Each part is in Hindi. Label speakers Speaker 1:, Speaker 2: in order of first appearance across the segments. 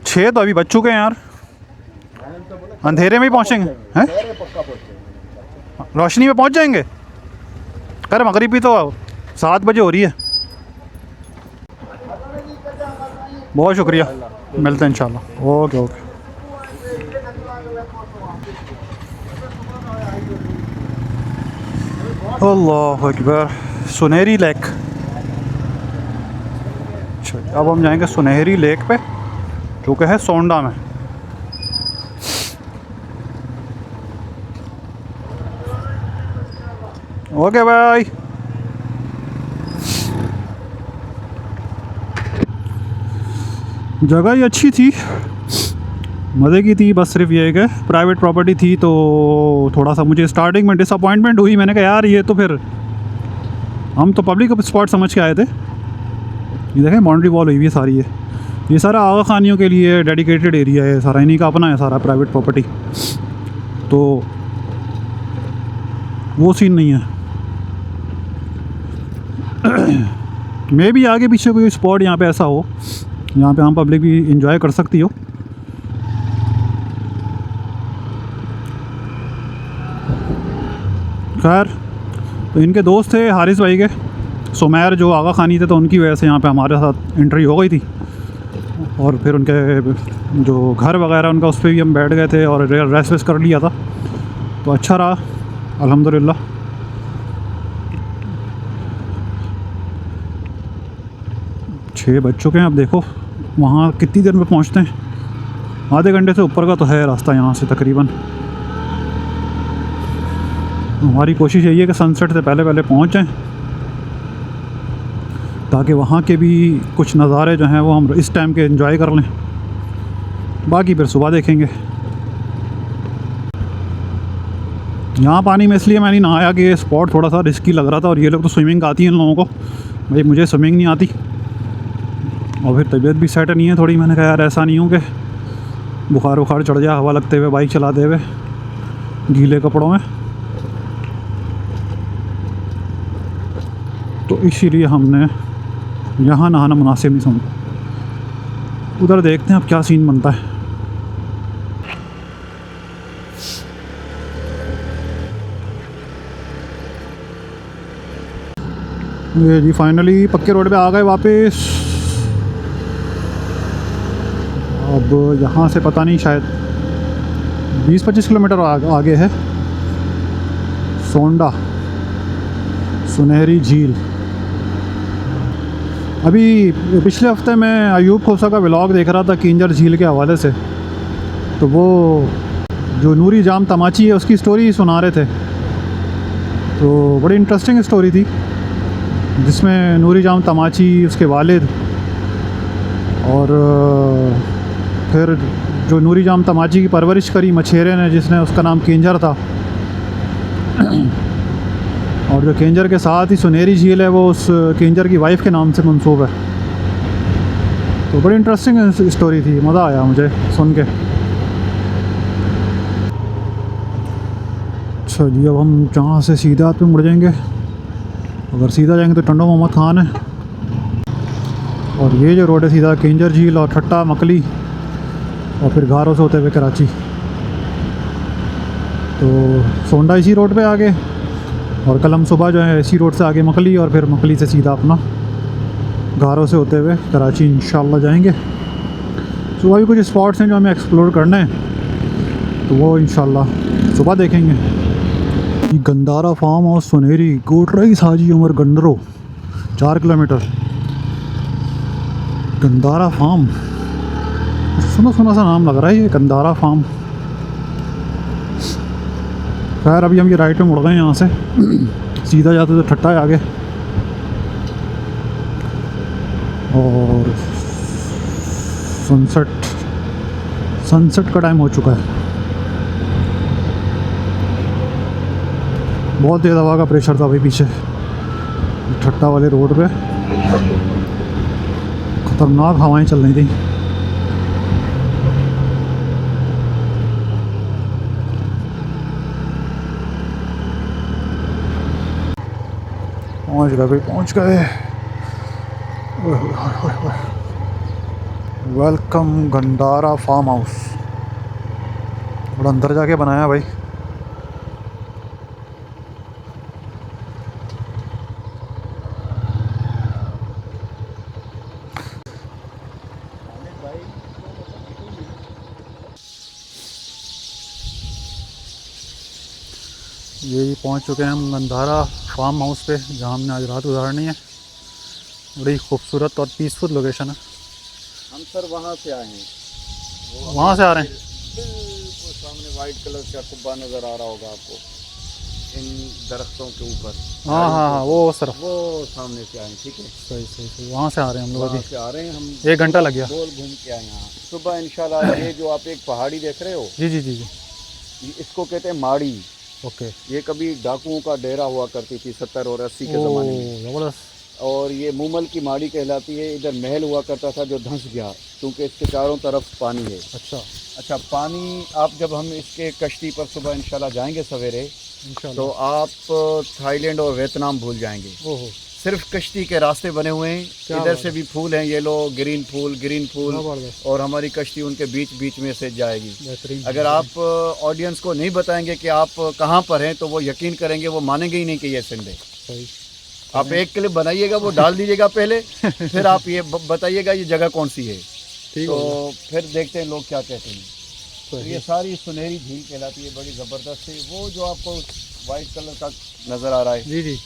Speaker 1: 6 तो अभी बज चुके हैं यार, अंधेरे में ही पहुँचेंगे हैं, रोशनी में पहुँच जाएंगे। अरे मगरिब भी तो 7 बजे हो रही है। बहुत शुक्रिया, मिलते हैं इंशाल्लाह। Okay okay. अल्लाह अकबर, सुनहरी लेक। अच्छा, अब हम जाएंगे सुनहरी लेक पे, जो कि है सोंडा में। ओके भाई। जगह ही अच्छी थी, मज़े की थी, बस सिर्फ ये है कि प्राइवेट प्रॉपर्टी थी, तो थोड़ा सा मुझे स्टार्टिंग में डिसअपॉइंटमेंट हुई। मैंने कहा यार ये तो फिर हम तो पब्लिक स्पॉट समझ के आए थे। ये देखें बाउंड्री वॉल हुई हुई है सारी, ये सारा आगा खानियों के लिए डेडिकेटेड एरिया है, सारा इन्हीं का अपना है सारा प्राइवेट प्रॉपर्टी, तो वो सीन नहीं है। मे भी आगे पीछे कोई स्पॉट यहाँ पे ऐसा हो यहाँ पे हम पब्लिक भी इंजॉय कर सकती हो। खैर, तो इनके दोस्त थे हारिस भाई के, सुमैर जो आगा खानी थे, तो उनकी वजह से यहाँ पे हमारे साथ एंट्री हो गई थी। और फिर उनके जो घर वगैरह उनका, उस पर भी हम बैठ गए थे और रेस्ट वेस्ट कर लिया था, तो अच्छा रहा अल्हम्दुलिल्लाह। छः बज चुके हैं, अब देखो वहाँ कितनी देर में पहुँचते हैं। आधे घंटे से ऊपर का तो है रास्ता यहाँ से तकरीबन। हमारी कोशिश यही है कि सनसेट से पहले पहले पहुँच जाएँ, ताकि वहाँ के भी कुछ नज़ारे जो हैं वो हम इस टाइम के एंजॉय कर लें, बाकी फिर सुबह देखेंगे। यहाँ पानी में इसलिए मैं नहीं नहाया कि ये स्पॉट थोड़ा सा रिस्की लग रहा था, और ये लोग तो स्विमिंग आती है इन लोगों को, भाई मुझे स्विमिंग नहीं आती, और फिर तबीयत भी सेट नहीं है थोड़ी। मैंने कहा यार ऐसा नहीं हो कि बुखार वुखार चढ़ जाए हवा लगते हुए, बाइक चलाते हुए गीले कपड़ों में, तो इसीलिए हमने यहाँ नहाना मुनासिब नहीं समझा। उधर देखते हैं अब क्या सीन बनता है। ये जी फाइनली पक्के रोड पे आ गए वापस। अब यहाँ से पता नहीं, शायद 20-25 किलोमीटर आगे है सोंडा सुनहरी झील। अभी पिछले हफ्ते मैं अयूब खोसा का व्लॉग देख रहा था किंजर झील के हवाले से, तो वो जो नूरी जाम तमाची है उसकी स्टोरी सुना रहे थे, तो बड़ी इंटरेस्टिंग स्टोरी थी, जिसमें नूरी जाम तमाची, उसके वालिद, और फिर जो नूरी जाम तमाची की परवरिश करी मछेरे ने, जिसने, उसका नाम केंजर था, और जो केंजर के साथ ही सुनहरी झील है वो उस केंजर की वाइफ के नाम से मंसूब है। तो बड़ी इंटरेस्टिंग स्टोरी थी, मज़ा आया मुझे सुन के। अच्छा जी, अब हम जहाँ से सीधा पे मुड़ जाएंगे, अगर सीधा जाएंगे तो टंडो मोहम्मद खान है, और ये जो रोड है सीधा केंजर झील और ठट्टा मकली, और फिर घारों से होते हुए कराची। तो सोंडा इसी रोड पे आगे, और कल हम सुबह जो है इसी रोड से आगे मकली, और फिर मकली से सीधा अपना घारों से होते हुए कराची इंशाल्लाह जाएंगे। सुबह भी कुछ स्पॉट्स हैं जो हमें एक्सप्लोर करने हैं, तो वो इंशाल्लाह सुबह देखेंगे। गंदारा फार्म हाउस सुनहरी, कोटराई हाजी उमर गंडरो, 4 किलोमीटर। गंदारा फार्म, सुना सुना सा नाम लग रहा है ये, गंदारा फार्म। खैर अभी हम ये राइट में मुड़ गए यहाँ से, सीधा जाते तो ठट्टा है आगे, और सनसेट का टाइम हो चुका है। बहुत तेज़ हवा का प्रेशर था भाई पीछे ठट्टा वाले रोड पे, खतरनाक हवाएं चल रही थी। पहुंच गए भाई, पहुंच गए। Welcome Gandara farm house. और अंदर जाके बनाया भाई। यही पहुंच चुके हैं हम गंडारा फार्म हाउस पे, जहां हमने आज रात गुजारनी है। बड़ी खूबसूरत और पीसफुल लोकेशन है।
Speaker 2: हम सर वहाँ से आए हैं,
Speaker 1: वहाँ से आ रहे हैं।
Speaker 2: बिल्कुल सामने वाइट कलर का कुब्बा नज़र आ रहा होगा आपको, इन दरख्तों के ऊपर।
Speaker 1: हाँ हाँ हाँ, वो सर
Speaker 2: वो सामने से आए, ठीक है।
Speaker 1: सही सही सही, वहाँ से आ रहे हैं हम लोग।
Speaker 2: वहाँ
Speaker 1: अभी
Speaker 2: से आ रहे हैं हम,
Speaker 1: 1 घंटा लग गया।
Speaker 2: गोल घूम के आए यहाँ सुबह इंशाल्लाह। ये जो आप एक पहाड़ी देख रहे हो,
Speaker 1: जी जी जी जी।
Speaker 2: इसको कहते हैं माड़ी।
Speaker 1: ओके।
Speaker 2: ये कभी डाकुओं का डेरा हुआ करती थी 70 और 80 के ज़माने में।
Speaker 1: ज़बरदस्त।
Speaker 2: और ये मूमल की माड़ी कहलाती है। इधर महल हुआ करता था जो धंस गया, क्योंकि इसके चारों तरफ पानी है। अच्छा पानी, आप जब हम इसके कश्ती पर सुबह इंशाल्लाह जाएंगे सवेरे, तो आप थाईलैंड और वियतनाम भूल जाएंगे।
Speaker 1: ओहो।
Speaker 2: सिर्फ कश्ती के रास्ते बने हुए हैं। इधर से भी फूल हैं, ये लो ग्रीन फूल, और हमारी कश्ती उनके बीच बीच में से जाएगी। अगर आप ऑडियंस को नहीं बताएंगे कि आप कहाँ पर हैं, तो वो यकीन करेंगे, वो मानेंगे ही नहीं कि ये सिंध है। आप एक क्लिप बनाइएगा, वो डाल दीजिएगा पहले, फिर आप ये बताइएगा ये जगह कौन सी है, तो फिर देखते हैं लोग क्या कहते हैं। तो ये सारी सुनहरी झील कहलाती है, बड़ी ज़बरदस्त है। वो जो आपको वाइट कलर का नज़र आ रहा है,
Speaker 1: जी जी,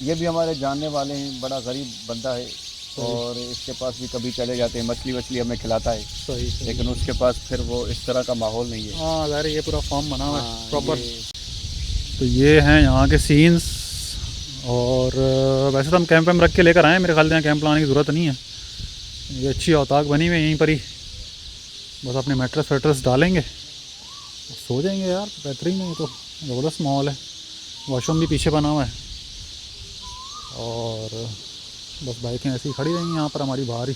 Speaker 2: ये भी हमारे जानने वाले हैं। बड़ा गरीब बंदा है, और इसके पास भी कभी चले जाते हैं, मछली हमें खिलाता है।
Speaker 1: सही।
Speaker 2: लेकिन उसके पास फिर वो इस तरह का माहौल नहीं है।
Speaker 1: हाँ ज़ाहिर, ये पूरा फॉर्म बना हुआ है प्रॉपर। तो ये हैं यहाँ के सीन्स। और वैसे तो हम कैंप में रख के लेकर आए हैं, मेरे ख्याल से यहाँ कैंप लाने की ज़रूरत नहीं है। ये अच्छी औताक बनी हुई है, यहीं पर ही बस अपने मैट्रेस वैट्रेस डालेंगे, सो जाएंगे यार। बेहतरीन है, तो ज़बरदस्त माहौल है। वॉशरूम भी पीछे बना हुआ है, और बस बाइकें ऐसी ही खड़ी रहेंगी यहाँ पर हमारी बाहर ही।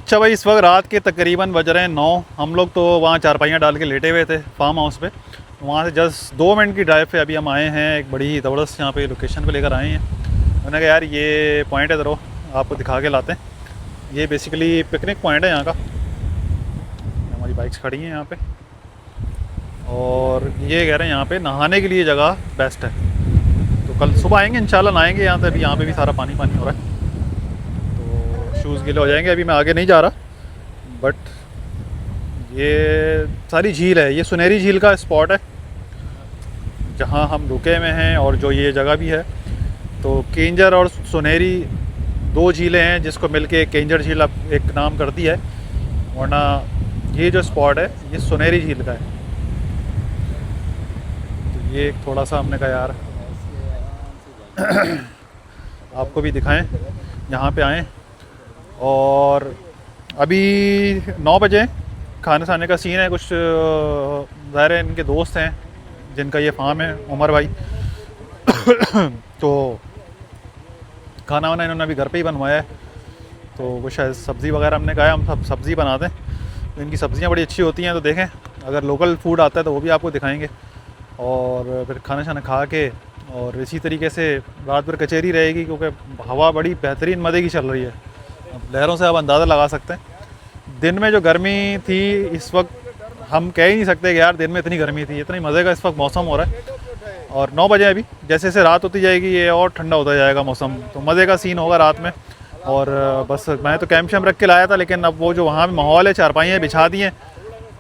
Speaker 1: अच्छा भाई, इस वक्त रात के तकरीबन बज रहे हैं 9। हम लोग तो वहाँ चारपाइयाँ डाल के लेटे हुए थे फार्म हाउस पे। वहाँ से जस्ट 2 मिनट की ड्राइव पे अभी हम आए हैं। एक बड़ी ज़बरदस्त यहाँ पे लोकेशन पे लेकर आए हैं। मैंने कहा यार ये पॉइंट है, ज़रा आपको दिखा के लाते हैं। ये बेसिकली पिकनिक पॉइंट है यहाँ का। हमारी बाइक्स खड़ी हैं यहाँ पे, और ये कह रहे हैं यहाँ पे नहाने के लिए जगह बेस्ट है। तो कल सुबह आएँगे इंशाल्लाह, नहाएँगे यहाँ से। अभी यहाँ पर भी सारा पानी पानी हो रहा है, शूज़ गीले हो जाएंगे। अभी मैं आगे नहीं जा रहा, बट ये सारी झील है। ये सुनहरी झील का स्पॉट है जहाँ हम रुके हुए हैं, और जो ये जगह भी है। तो केंजर और सुनहरी 2 झीलें हैं, जिसको मिलके केंजर झील अब एक नाम करती है, वरना ये जो स्पॉट है ये सुनहरी झील का है। तो ये थोड़ा सा हमने कहा यार आपको भी दिखाएं, यहाँ पे आएँ। और अभी 9 बजे खाने खाने का सीन है। कुछ ज़ाहिर है इनके दोस्त हैं जिनका ये फार्म है, उमर भाई। तो खाना वाना इन्होंने अभी घर पे ही बनवाया है। तो वो शायद सब्ज़ी वगैरह हमने कहा है हम सब सब्ज़ी बना दें। तो इनकी सब्ज़ियाँ बड़ी अच्छी होती हैं, तो देखें अगर लोकल फूड आता है तो वो भी आपको दिखाएंगे। और फिर खाना शाना खा के, और इसी तरीके से रात भर कचहरी रहेगी, क्योंकि हवा बड़ी बेहतरीन मज़े की चल रही है। अब लहरों से आप अंदाज़ा लगा सकते हैं। दिन में जो गर्मी थी, इस वक्त हम कह ही नहीं सकते कि यार दिन में इतनी गर्मी थी। इतनी मज़े का इस वक्त मौसम हो रहा है। और 9 बजे अभी, जैसे जैसे रात होती जाएगी ये और ठंडा होता जाएगा मौसम, तो मज़े का सीन होगा रात में। और बस मैं तो कैंप शैम्प रख के लाया था, लेकिन अब वो जो वहाँ पे माहौल है, चारपाइयाँ बिछा दी हैं,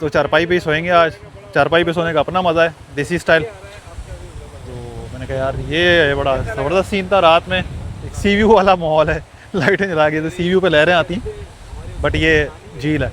Speaker 1: तो चारपाई पे ही सोएंगे आज। चारपाई पे सोने का अपना मज़ा है, देसी स्टाइल। तो मैंने कहा यार ये बड़ा ज़बरदस्त सीन था रात में। एक सी व्यू वाला माहौल है, लाइटें जला के, तो सी व्यू पे लहरें आती हैं, बट ये झील है।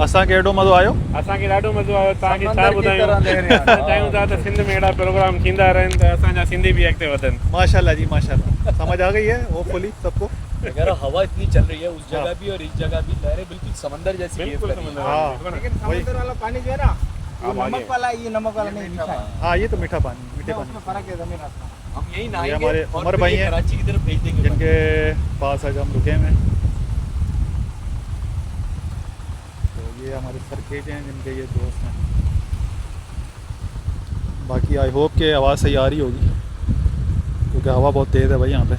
Speaker 1: असांखे एॾो मज़ो आयो,
Speaker 3: असांखे ॾाढो मज़ो आयो। तव्हांखे छा ॿुधायूं, चाहियूं था त सिंध में अहिड़ा प्रोग्राम थींदा रहनि त असांजा सिंधी भी अॻिते वधनि।
Speaker 1: माशाल्लाह जी माशाल्लाह, समझ आ गई है होपफुली सबको।
Speaker 4: अगर हवा इतनी चल रही है उस जगह भी और इस जगह भी, लहरें बिल्कुल समंदर जैसी।
Speaker 3: बिल्कुल समंदर,
Speaker 1: हाँ,
Speaker 3: लेकिन समंदर वाला पानी जो है ना, आप आगे
Speaker 5: नमक वाला ये नमक वाला नहीं मीठा है।
Speaker 1: हाँ ये तो मीठा पानी, मीठे पानी।
Speaker 5: उसमें फर्क है जमीन आसमान।
Speaker 4: हम यही
Speaker 1: ये
Speaker 4: नहाएंगे
Speaker 1: हमारे
Speaker 4: और
Speaker 1: उमर
Speaker 4: फिर
Speaker 1: भाई
Speaker 4: ये
Speaker 1: हैं
Speaker 4: कराची की तरफ भेज देंगे।
Speaker 1: जिनके पास आज हम रुके हैं। तो ये हमारे सरखेज हैं जिनके ये दोस्त हैं। बाकी आई होप कि आवाज़ सही आ रही होगी क्योंकि हवा बहुत तेज़ है भाई यहाँ पे।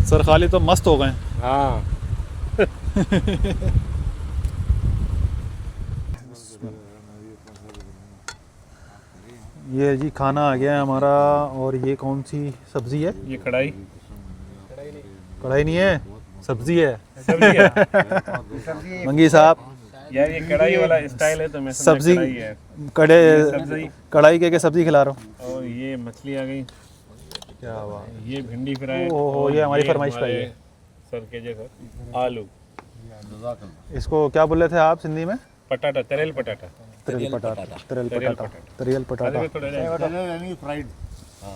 Speaker 1: सर खाली तो मस्त हो गए।
Speaker 3: हाँ
Speaker 1: ये जी खाना आ गया है हमारा। और ये कौन सी सब्ज़ी है?
Speaker 3: ये कढ़ाई
Speaker 1: कढ़ाई नहीं है, सब्ज़ी है।
Speaker 3: सब्जी है
Speaker 5: सब्जी
Speaker 1: मंगी साहब
Speaker 3: यार, ये कढ़ाई वाला स्टाइल है तो मैं समझा
Speaker 1: सब्जी
Speaker 3: कढ़ाई है। सब्जी
Speaker 1: कढ़ाई के सब्ज़ी खिला रहा हूँ।
Speaker 3: और ये मछली आ गई,
Speaker 1: क्या बात।
Speaker 3: ये भिंडी फ्राई।
Speaker 1: ओहो,
Speaker 3: और
Speaker 1: ये हमारी
Speaker 3: ये
Speaker 1: फरमाइश
Speaker 3: हमारे
Speaker 1: पाई है।
Speaker 3: सर के जैसा आलू
Speaker 1: इसको क्या बोल रहे थे आप सिंधी में?
Speaker 3: पटाटा, तरेल पटाटा।
Speaker 1: तरेल पटाटा। तरेल
Speaker 3: तरेल
Speaker 1: पटाटा।
Speaker 3: पटाटा।
Speaker 1: तरेल पटाटा।
Speaker 2: फ्राइड।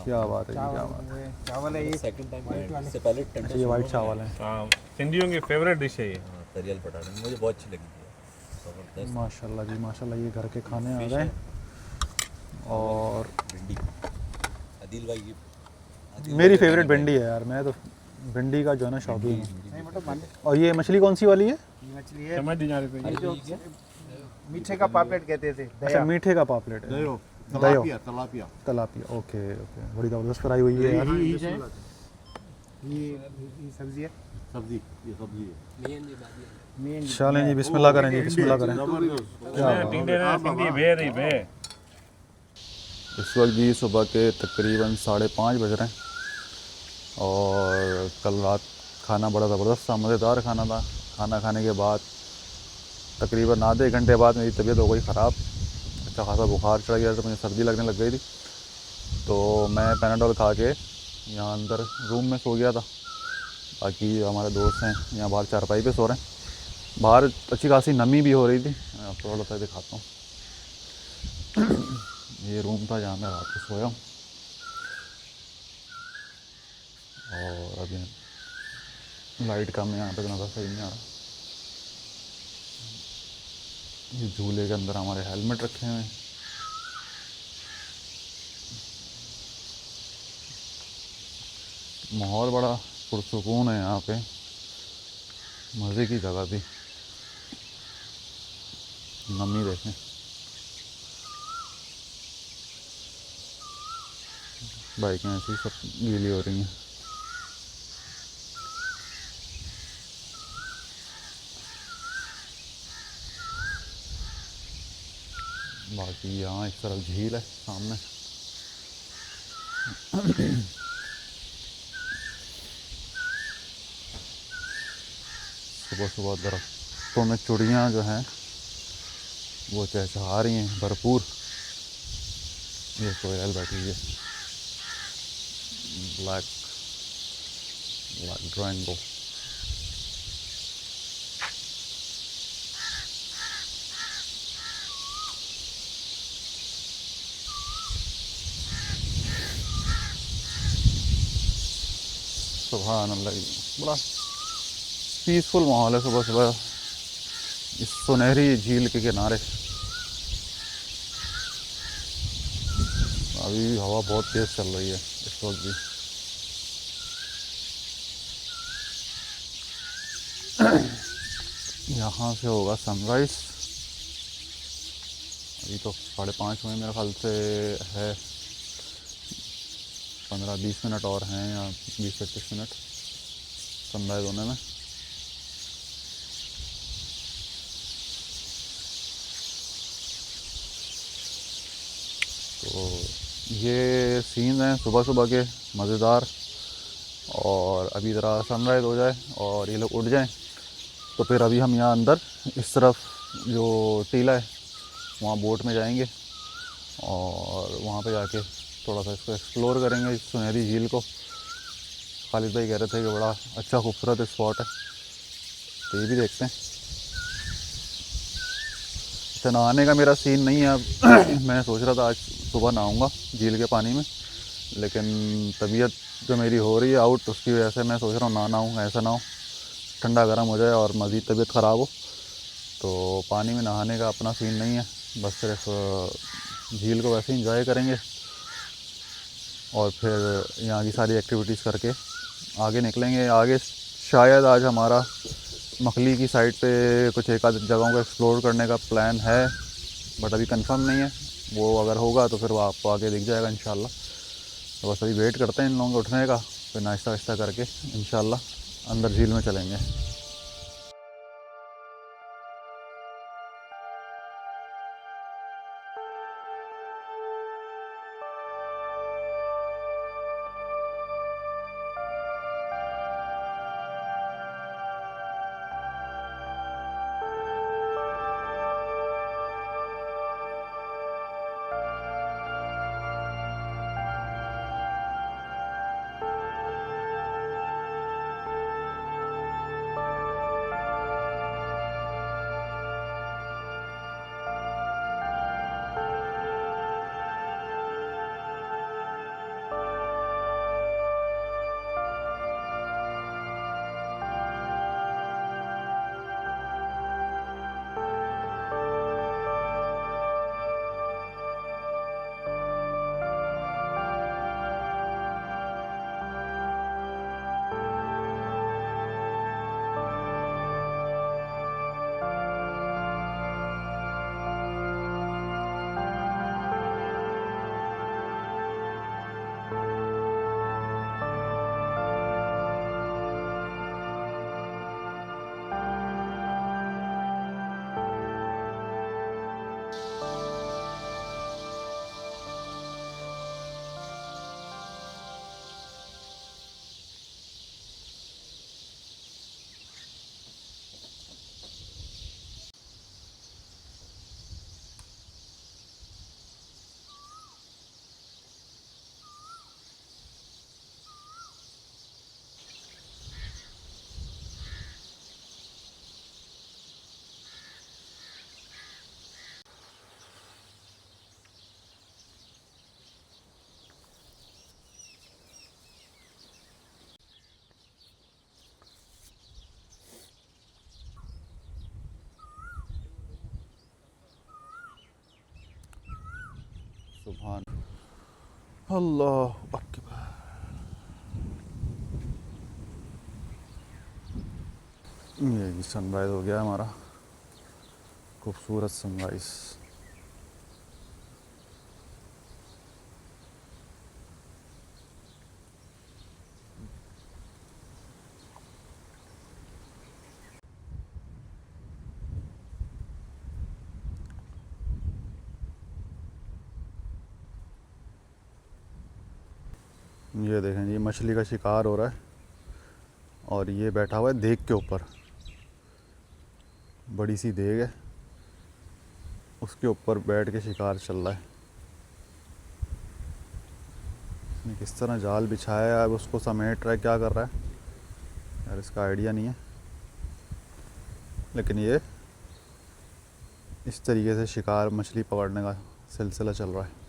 Speaker 1: क्या बात है, क्या बात है।
Speaker 5: चावल है ये।
Speaker 4: सेकंड टाइम इससे पहले
Speaker 1: अच्छा ये वाइट चावल है।
Speaker 3: हाँ, सिंधियों की फेवरेट डिश है ये।
Speaker 4: तरियल पटाटा मुझे बहुत अच्छी लगी थी, जबरदस्त।
Speaker 1: माशाल्लाह जी माशाल्लाह। ये घर के खाने आ गए। और
Speaker 4: भिंडी आदिल भाई की
Speaker 1: मेरी फेवरेट भिंडी है यार। मैं तो भिंडी का जो है ना शौकीन हूँ।
Speaker 5: नहीं मतलब मान
Speaker 1: और ये मछली कौन सी वाली है?
Speaker 5: ये मछली है
Speaker 3: समझ नहीं जा रहे थे।
Speaker 5: जो मीठे का पापलेट कहते थे।
Speaker 1: अच्छा
Speaker 5: दया।
Speaker 1: मीठे का पापलेट है। दयो। तलापिया। ओके ओके, बड़ी ज़बरदस्त फ्राई हुई है यार।
Speaker 5: ये सब्जी है। मेन
Speaker 1: चलें जी, बिस्मिल्लाह करें जी, बिस्मिल्लाह करें।
Speaker 3: टिंडे ना सिंधी बे रही बे।
Speaker 1: इस वक्त जी सुबह के तकरीबन 5:30 बज रहे हैं। और कल रात खाना बड़ा ज़बरदस्त था, मज़ेदार खाना था। खाना खाने के बाद तकरीबन आधे घंटे बाद मेरी तबीयत हो गई ख़राब। अच्छा खासा बुखार चढ़ गया, तो मुझे सर्दी लगने लग गई थी। तो मैं पैनाडोल खा के यहाँ अंदर रूम में सो गया था। बाकी हमारे दोस्त हैं यहाँ बाहर चारपाई पे सो रहे हैं। बाहर अच्छी खासी नमी भी हो रही थी। मैं आपको थोड़ा सा दिखाता हूँ। ये रूम था जहाँ मैं रात को सोया हूँ। और अभी लाइट कम है यहाँ पे, तो नज़र सही नहीं आ रहा। ये झूले के अंदर हमारे हेलमेट रखे हुए हैं। माहौल बड़ा पुरसुकून है यहाँ पे, मज़े की जगह थी। नमी देखें, बाइकें ऐसी सब गीली हो रही हैं। बाकी यहाँ इस तरफ झील है सामने। सुबह सुबह दरख्तों में चिड़ियाँ जो हैं वो चहचहा रही हैं भरपूर। ये कोयल बैठी हुई है, ब्लैक ड्राइंगो। सुभान अल्लाह, बड़ा पीसफुल माहौल है सुबह सुबह इस सुनहरी झील के किनारे। अभी हवा बहुत तेज़ चल रही है इस वक्त भी। यहाँ से होगा सनराइज़। अभी तो 5:30 हुए मेरे ख्याल से है। 15-20 मिनट और हैं या 20-25 मिनट सनराइज़ होने में। तो ये सीन हैं सुबह सुबह के मज़ेदार। और अभी ज़रा सनराइज़ हो जाए और ये लोग उठ जाएं तो फिर अभी हम यहाँ अंदर इस तरफ जो टीला है वहाँ बोट में जाएंगे और वहाँ पे जाके थोड़ा सा इसको एक्सप्लोर करेंगे, इस सुनहरी झील को। खालिद भाई कह रहे थे कि बड़ा अच्छा खूबसूरत स्पॉट है, तो ये भी देखते हैं। अच्छा, नहाने का मेरा सीन नहीं है अब। मैं सोच रहा था आज सुबह नहाऊंगा झील के पानी में, लेकिन तबीयत जो मेरी हो रही है आउट, उसकी वजह से मैं सोच रहा हूँ ना नहाऊँ, ऐसा ना हो।
Speaker 6: ठंडा गर्म हो जाए और मज़ीद तबीयत ख़राब हो तो पानी में नहाने का अपना सीन नहीं है, बस सिर्फ झील को वैसे ही इंजॉय करेंगे और फिर यहाँ की सारी एक्टिविटीज़ करके आगे निकलेंगे। आगे शायद आज हमारा मखली की साइड पे कुछ एक आध जगहों को एक्सप्लोर करने का प्लान है, बट अभी कंफर्म नहीं है। वो अगर होगा तो फिर वो आपको आगे दिख जाएगा इंशाल्लाह। तो बस अभी वेट करते हैं इन लोगों के उठने का, फिर नाश्ता वाश्ता करके इंशाल्लाह अंदर झील में चलेंगे। सुभान अल्लाह अकबर। ये जी सनराइज़ हो गया हमारा, खूबसूरत सनराइज़। ये देखें जी, मछली का शिकार हो रहा है और ये बैठा हुआ है देग के ऊपर। बड़ी सी देग है, उसके ऊपर बैठ के शिकार चल रहा है। इसने किस तरह जाल बिछाया है, अब उसको समेट रहा है, क्या कर रहा है यार, इसका आइडिया नहीं है। लेकिन ये इस तरीके से शिकार मछली पकड़ने का सिलसिला चल रहा है।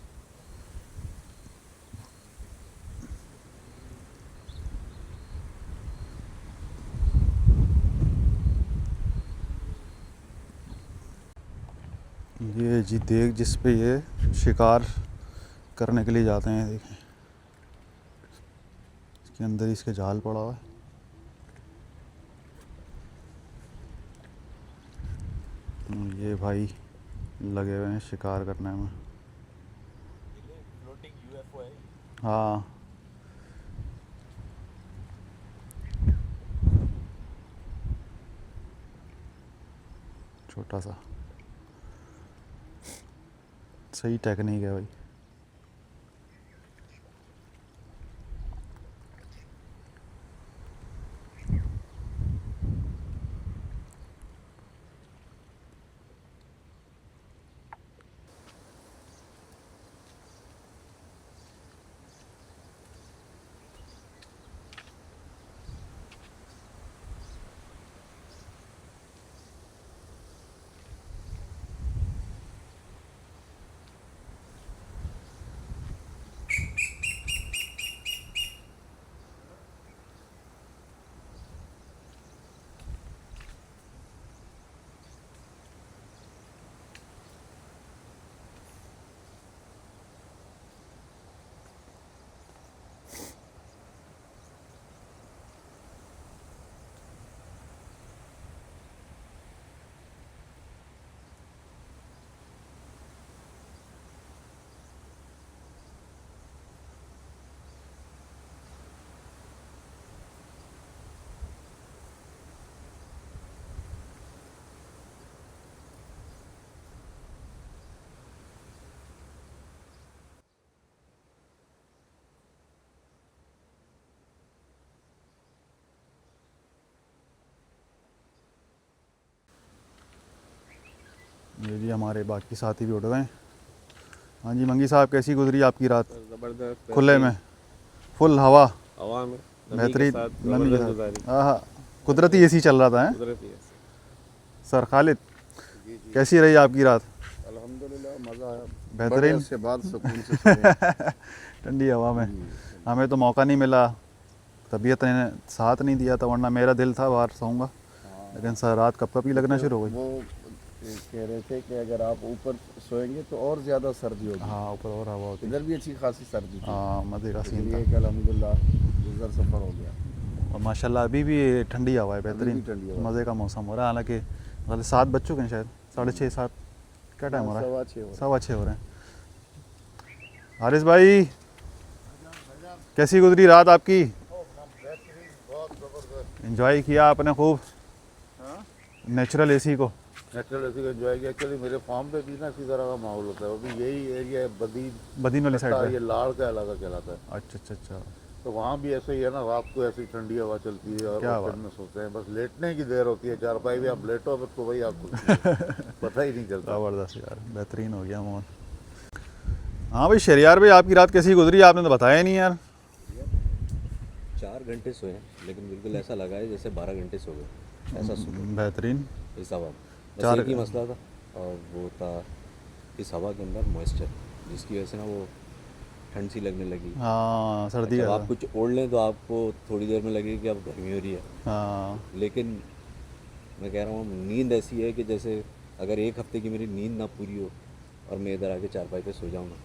Speaker 6: ये जी देख जिस पे ये शिकार करने के लिए जाते हैं, देखें इसके अंदर ही इसके जाल पड़ा हुआ है। ये भाई लगे हुए हैं शिकार करने में। हाँ, छोटा सा सही टेक्निक है भाई। ये जी हमारे बाकी साथी भी उठ गए। हाँ जी मंगी साहब, कैसी गुजरी आपकी रात?
Speaker 3: ज़बरदस्त
Speaker 6: खुले में, फुल हवा,
Speaker 3: हवा में
Speaker 6: बेहतरीन नमी के
Speaker 3: गुजारी
Speaker 6: साथ। हाँ, कुदरती एसी चल रहा था है।
Speaker 3: कुदरती है।
Speaker 6: सर खालिद, कैसी रही आपकी रात?
Speaker 2: अल्हम्दुलिल्लाह मज़ा आया।
Speaker 6: बेहतरीन
Speaker 2: से बाद सुकून से सोए।
Speaker 6: ठंडी हवा में। हमें तो मौका नहीं मिला, तबीयत ने साथ नहीं दिया था, वरना मेरा दिल था बाहर सोऊंगा, लेकिन सर रात कब कब ही लगना शुरू हो गई।
Speaker 2: वो कह रहे थे कि अगर आप ऊपर सोएंगे तो और ज़्यादा सर्दी होगी।
Speaker 6: हाँ ऊपर और हवा होती है।
Speaker 2: इधर भी अच्छी खासी सर्दी थी।
Speaker 6: हाँ मज़े का सीन था।
Speaker 2: ये कि अल्हम्दुलिल्लाह गुजर सफ़र हो गया।
Speaker 6: और माशाल्लाह अभी भी ठंडी हवा है, बेहतरीन
Speaker 2: भी ठंडी हवा।
Speaker 6: मज़े का मौसम हो रहा है। हालांकि मतलब 7 बज चुके हैं शायद, 6:30 7, क्या टाइम हो रहा है? 6:15 हो रहे हैं। हारिस भाई, कैसी गुजरी रात आपकी? एंजॉय किया आपने खूब नेचुरल एसी को?
Speaker 7: नेचुरल एसी को एंजॉय किया। एक्चुअली मेरे फार्म पे भी ना इसी तरह का माहौल होता है। वो भी यही एरिया है
Speaker 6: बदीन वाली साइड
Speaker 7: ये
Speaker 6: पे।
Speaker 7: लाड़ का इलाका कहलाता है।
Speaker 6: अच्छा अच्छा अच्छा।
Speaker 7: तो वहाँ भी ऐसे ही है ना, रात को ऐसी ठंडी हवा चलती है और
Speaker 6: क्या
Speaker 7: वो
Speaker 6: बात।
Speaker 7: दिन में सोते हैं। बस लेटने की देर होती है, चारपाई भी आप लेटो फिर तो भाई आपको पता ही नहीं चलता।
Speaker 6: ज़बरदस्त यार, बेहतरीन हो गया माहौल। हाँ भाई शरियार भाई, आपकी रात कैसी गुजरी? आपने तो बताया नहीं यार।
Speaker 4: 4 घंटे सोए, लेकिन बिल्कुल ऐसा लगा है जैसे 12 घंटे सो गए, ऐसा सुकून
Speaker 6: बेहतरीन।
Speaker 4: इस हवा में। बस
Speaker 6: 4
Speaker 4: एक ही मसला था, और वो था इस हवा के अंदर मॉइस्चर, जिसकी वजह से ना वो ठंड सी लगने लगी।
Speaker 6: हाँ सर्दी
Speaker 4: जब
Speaker 6: है।
Speaker 4: आप कुछ ओढ़ लें तो आपको थोड़ी देर में लगेगी कि अब गर्मी हो रही है।
Speaker 6: हाँ
Speaker 4: लेकिन मैं कह रहा हूँ नींद ऐसी है कि जैसे अगर 1 हफ्ते की मेरी नींद ना पूरी हो और मैं इधर आके चारपाई पे सो जाऊँ ना,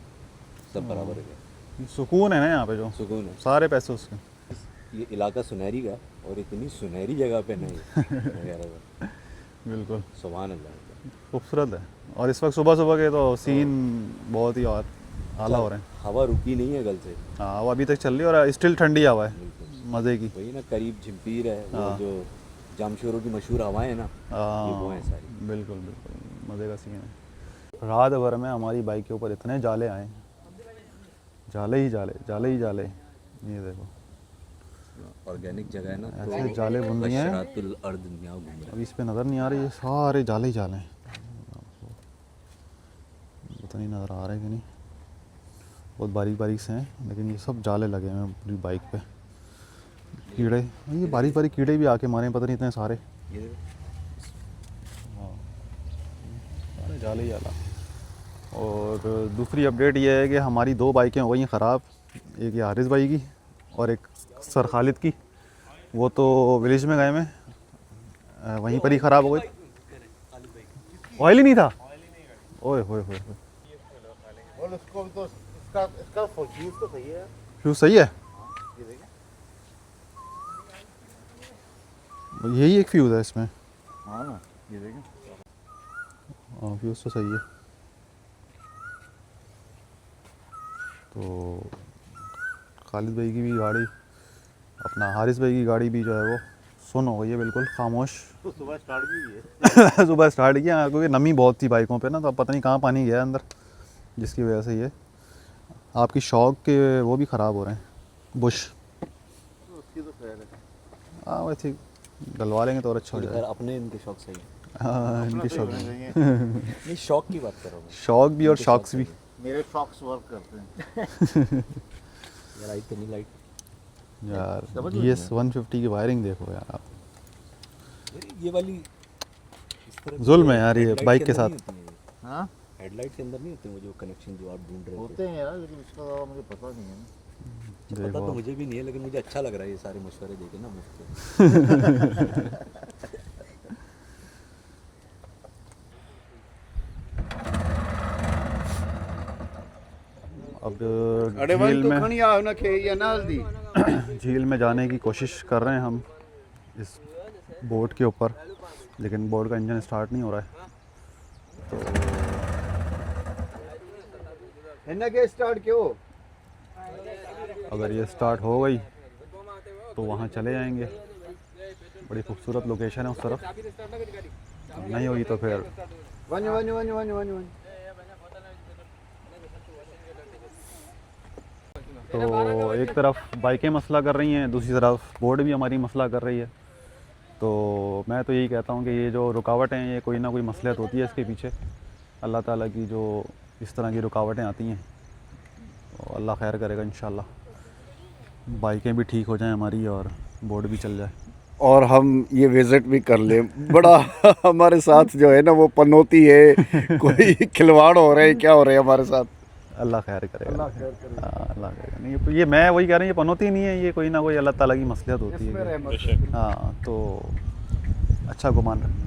Speaker 4: सब बराबर है गया।
Speaker 6: सुकून है ना यहाँ पे, जो
Speaker 4: सुकून है।
Speaker 6: सारे पैसे उसके।
Speaker 4: ये इलाका सुनहरी का, और इतनी सुनहरी जगह पे नहीं मैं कह रहा था,
Speaker 6: बिल्कुल
Speaker 4: सुभान अल्लाह।
Speaker 6: खूबसूरत है। और इस वक्त सुबह सुबह के तो सीन बहुत ही और आला हो रहे हैं।
Speaker 4: हवा रुकी नहीं है कल से,
Speaker 6: हाँ वो अभी तक चल रही है और स्टिल ठंडी हवा है मज़े की।
Speaker 4: वही ना करीब झिम्पीर है, वो जो जामशोरों की मशहूर हवाएं हैं ना, ये वो हैं
Speaker 6: हाँ
Speaker 4: सारी।
Speaker 6: बिल्कुल बिल्कुल मज़े का सीन है। रात भर में हमारी बाइक के ऊपर इतने जाले आए, जाले ही जाले, जाले ही जाले। ये देखो
Speaker 4: ऑर्गेनिक जगह है ना,
Speaker 6: ऐसे जाले बुन दिए हैं।
Speaker 4: बशरातुल अर्द दुनिया घूम रहा
Speaker 6: अभी इस पे नज़र नहीं आ रही है, सारे जाले ही जाले हैं। पता नहीं नज़र आ रहे कि नहीं, बहुत बारीक बारीक से हैं, लेकिन ये सब जाले लगे हैं पूरी बाइक पे। कीड़े, ये बारीक बारीक कीड़े भी आके मारे, पता नहीं इतने सारे।
Speaker 4: है। ये
Speaker 6: सारे जाले ही जाला। और दूसरी अपडेट ये है कि हमारी 2 बाइकें हो गई हैं ख़राब, एक ये हारिस भाई की और एक सर खालिद की। वो तो विलेज में गए में, वहीं पर ही ख़राब हो गई। ऑयल ही नहीं था, ओए होए होए होए।
Speaker 7: और उसको तो इसका फ्यूज तो सही है।
Speaker 6: फ्यूज़ सही है,
Speaker 7: ये देखिए।
Speaker 6: यही एक फ्यूज़ है इसमें।
Speaker 7: हाँ ना, ये देखिए।
Speaker 6: हाँ फ्यूज़ तो सही है। तो खालिद भाई की भी गाड़ी, अपना हारिस भाई की गाड़ी भी जो है वो सुन हो गई है, बिल्कुल खामोश।
Speaker 7: तो सुबह स्टार्ट भी हुई है।
Speaker 6: सुबह स्टार्ट किया क्योंकि नमी बहुत थी बाइकों पे ना, तो अब पता नहीं कहाँ पानी गया अंदर, जिसकी वजह से ये आपकी शॉक के वो भी ख़राब हो रहे हैं, बुश।
Speaker 7: तो उसकी तो खैर है।
Speaker 6: हाँ वैसे डलवा लेंगे तो और अच्छा हो
Speaker 4: खैर
Speaker 6: जाएगा।
Speaker 4: अपने इनके शौक सही है।
Speaker 6: हाँ इनकी शॉक,
Speaker 4: नहीं शौक की बात कर रहा हूँ मैं।
Speaker 6: शॉक भी और शॉक्स भी।
Speaker 7: मेरे शॉक्स वर्क करते हैं।
Speaker 4: यार आई तो नहीं लाइट।
Speaker 6: यार
Speaker 7: समझ
Speaker 6: GS 150 की वायरिंग देखो यार आप,
Speaker 4: ये वाली इस तरह की
Speaker 6: जुल्म है यार ये
Speaker 4: हेडलाइट
Speaker 6: बाइक के
Speaker 4: अंदर
Speaker 6: साथ।
Speaker 4: नहीं होती है।
Speaker 7: हाँ
Speaker 4: हेडलाइट के अंदर नहीं होते वो जो कनेक्शन जो आप ढूंढ रहे थे।
Speaker 7: होते हैं यार, लेकिन इसका ज़्यादा मुझे पता नहीं है ना।
Speaker 4: पता
Speaker 6: देखो
Speaker 4: तो मुझे भी नहीं है, लेकिन मुझे अच्छा लग रहा है ये सारे मशवरे देके ना मुझको।
Speaker 6: अब
Speaker 2: अरे
Speaker 6: झील
Speaker 2: वन तो
Speaker 6: में,
Speaker 2: खणी आओ ना खे या नाल दी।
Speaker 6: झील में जाने की कोशिश कर रहे हैं हम इस बोट के ऊपर, लेकिन बोट का इंजन स्टार्ट नहीं हो रहा है।
Speaker 2: हिन के स्टार्ट क्यों?
Speaker 6: अगर ये स्टार्ट हो गई तो वहाँ चले जाएंगे, बड़ी खूबसूरत लोकेशन है उस तरफ। नहीं होगी तो फिर
Speaker 2: one one one one one one.
Speaker 6: तो एक तरफ बाइकें मसला कर रही हैं, दूसरी तरफ बोट भी हमारी मसला कर रही है। तो मैं तो यही कहता हूँ कि ये जो रुकावट हैं ये कोई ना कोई मसलियत होती है इसके पीछे, अल्लाह ताला की जो इस तरह की रुकावटें आती हैं तो अल्लाह खैर करेगा इंशाल्लाह। बाइकें भी ठीक हो जाएं हमारी और बोर्ड भी चल जाए
Speaker 2: और हम ये विजिट भी कर लें। बड़ा हमारे साथ जो है ना वो पनौती है, कोई खिलवाड़ हो रहे हैं, क्या हो रहे हैं हमारे साथ।
Speaker 6: अल्लाह खैर करेगा। अल्लाह करेगा। नहीं ये मैं वही कह रहा हूँ, ये पनौती नहीं है, ये कोई ना कोई अल्लाह ताला की मसलियत होती है। हाँ, तो अच्छा गुमान रखना।